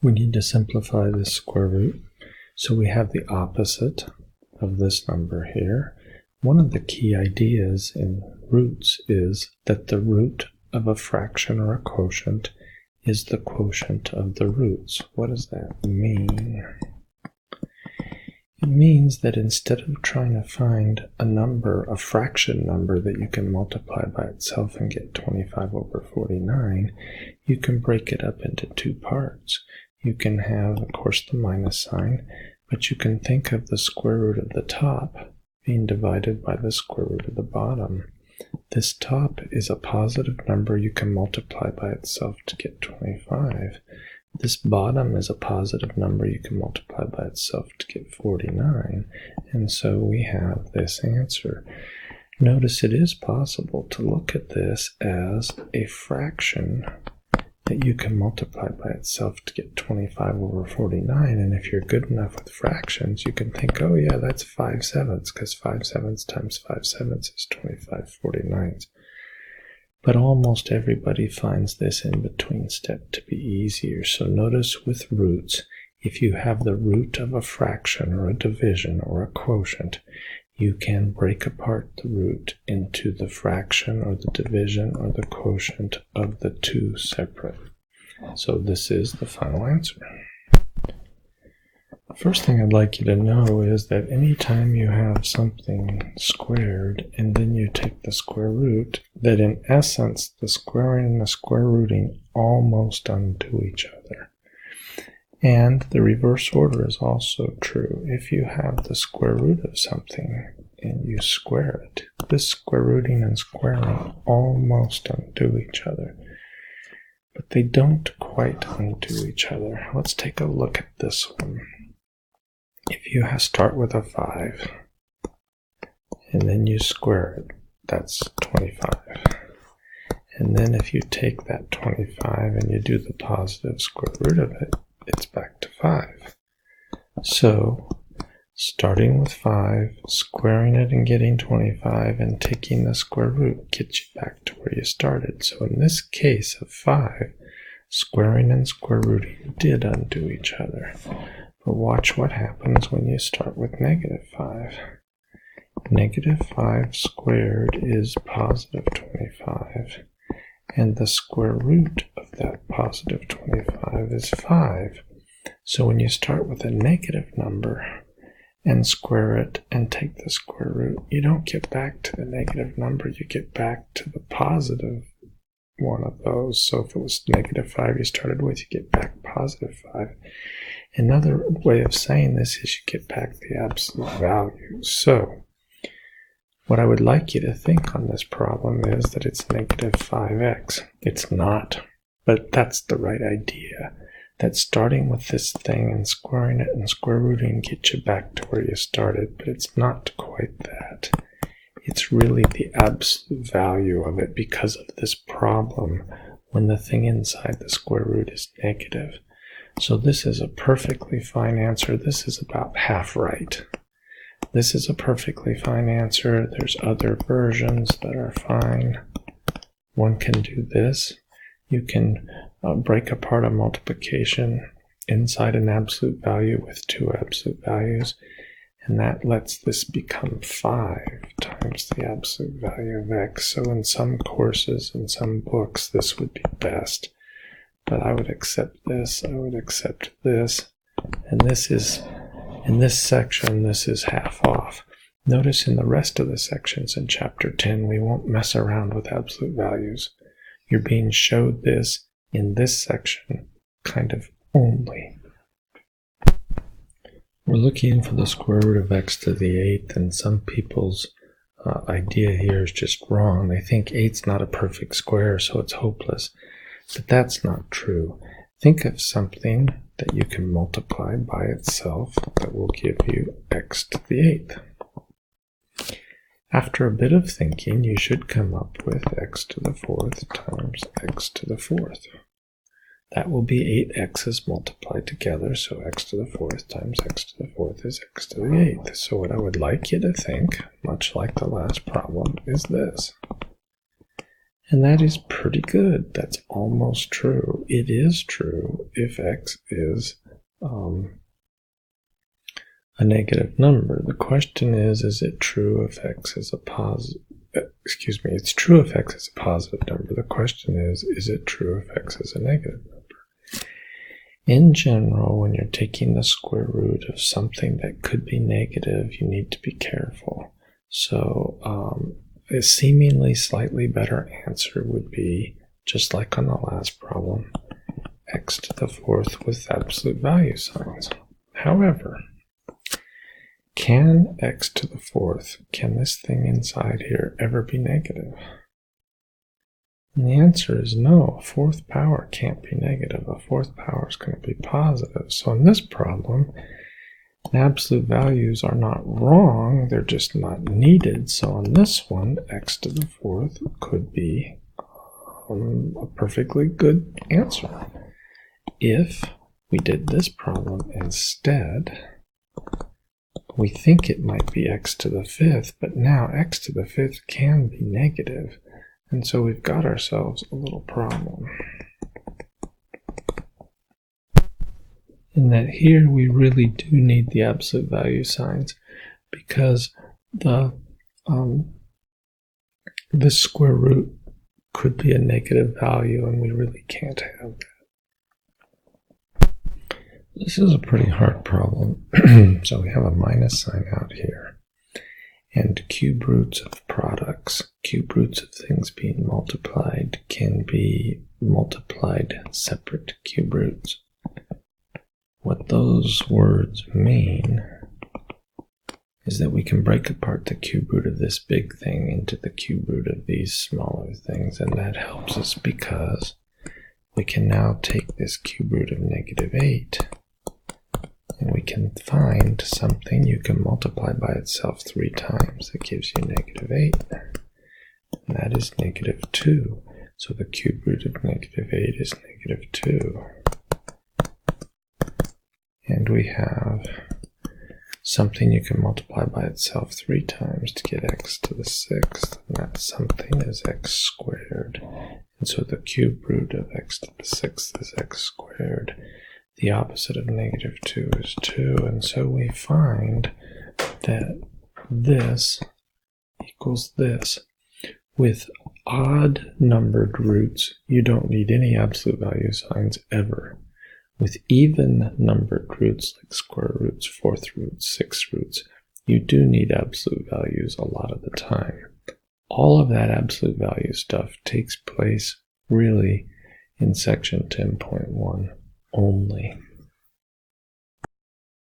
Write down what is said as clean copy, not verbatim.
We need to simplify this square root. So we have the opposite of this number here. One of the key ideas in roots is that the root of a fraction or a quotient is the quotient of the roots. What does that mean? It means that instead of trying to find a number, a fraction number that you can multiply by itself and get 25 over 49, you can break it up into two parts. You can have, of course, the minus sign, but you can think of the square root of the top being divided by the square root of the bottom. This top is a positive number you can multiply by itself to get 25. This bottom is a positive number you can multiply by itself to get 49. And so we have this answer. Notice it is possible to look at this as a fraction that you can multiply by itself to get 25 over 49. And if you're good enough with fractions, you can think, oh yeah, that's 5/7, because 5/7 times 5/7 is 25/49. But almost everybody finds this in-between step to be easier. So notice with roots, if you have the root of a fraction or a division or a quotient, you can break apart the root into the fraction or the division or the quotient of the two separate. So this is the final answer. The first thing I'd like you to know is that anytime you have something squared and then you take the square root, that in essence the squaring and the square rooting almost undo each other. And the reverse order is also true. If you have the square root of something and you square it, this square rooting and squaring almost undo each other. But they don't quite undo each other. Let's take a look at this one. If you start with a 5 and then you square it, that's 25. And then if you take that 25 and you do the positive square root of it, it's back to 5. So starting with 5, squaring it and getting 25, and taking the square root gets you back to where you started. So in this case of 5, squaring and square rooting did undo each other. But watch what happens when you start with negative 5. Negative 5 squared is positive 25, and the square root of that positive 25 is 5. So when you start with a negative number and square it and take the square root, you don't get back to the negative number, you get back to the positive one of those. So if it was negative 5 you started with, you get back positive 5. Another way of saying this is you get back the absolute value. So what I would like you to think on this problem is that it's negative 5x. It's not, but that's the right idea. That starting with this thing and squaring it and square rooting gets you back to where you started, but it's not quite that. It's really the absolute value of it because of this problem when the thing inside the square root is negative. So this is a perfectly fine answer. This is about half right. This is a perfectly fine answer. There's other versions that are fine. One can do this. You can break apart a multiplication inside an absolute value with two absolute values, and that lets this become 5 times the absolute value of x. So in some courses, in some books, this would be best. But I would accept this, I would accept this, and this is, in this section, this is half off. Notice in the rest of the sections in chapter 10, we won't mess around with absolute values. You're being showed this in this section kind of only. We're looking for the square root of x to the 8th, and some people's idea here is just wrong. They think 8's not a perfect square, so it's hopeless. But that's not true. Think of something that you can multiply by itself that will give you x to the 8th. After a bit of thinking, you should come up with x to the 4th times x to the 4th. That will be 8 x's multiplied together, so x to the 4th times x to the 4th is x to the 8th. So what I would like you to think, much like the last problem, is this. And that is pretty good. That's almost true. It is true if x is a negative number. The question is it true if x is a positive? Excuse me, it's true if x is a positive number. The question is it true if x is a negative number? In general, when you're taking the square root of something that could be negative, you need to be careful. So a seemingly slightly better answer would be, just like on the last problem, x to the fourth with absolute value signs. However, can x to the fourth, can this thing inside here ever be negative? And the answer is no. A fourth power can't be negative. A fourth power is going to be positive. So in this problem, absolute values are not wrong, they're just not needed. So on this one, x to the fourth could be a perfectly good answer. If we did this problem instead, we think it might be x to the fifth, but now x to the fifth can be negative, and so we've got ourselves a little problem. In that here we really do need the absolute value signs, because the square root could be a negative value, and we really can't have that. This is a pretty hard problem. So we have a minus sign out here, and cube roots of products, cube roots of things being multiplied, can be multiplied separate cube roots. What those words mean is that we can break apart the cube root of this big thing into the cube root of these smaller things, and that helps us because we can now take this cube root of -8 and we can find something you can multiply by itself 3 times. That gives you -8, and that is -2. So the cube root of -8 is -2. And we have something you can multiply by itself 3 times to get x to the 6th, and that something is x squared. And so the cube root of x to the 6th is x squared. The opposite of -2 is 2, and so we find that this equals this. With odd numbered roots, you don't need any absolute value signs ever. With even numbered roots, like square roots, fourth roots, sixth roots, you do need absolute values a lot of the time. All of that absolute value stuff takes place really in section 10.1 only.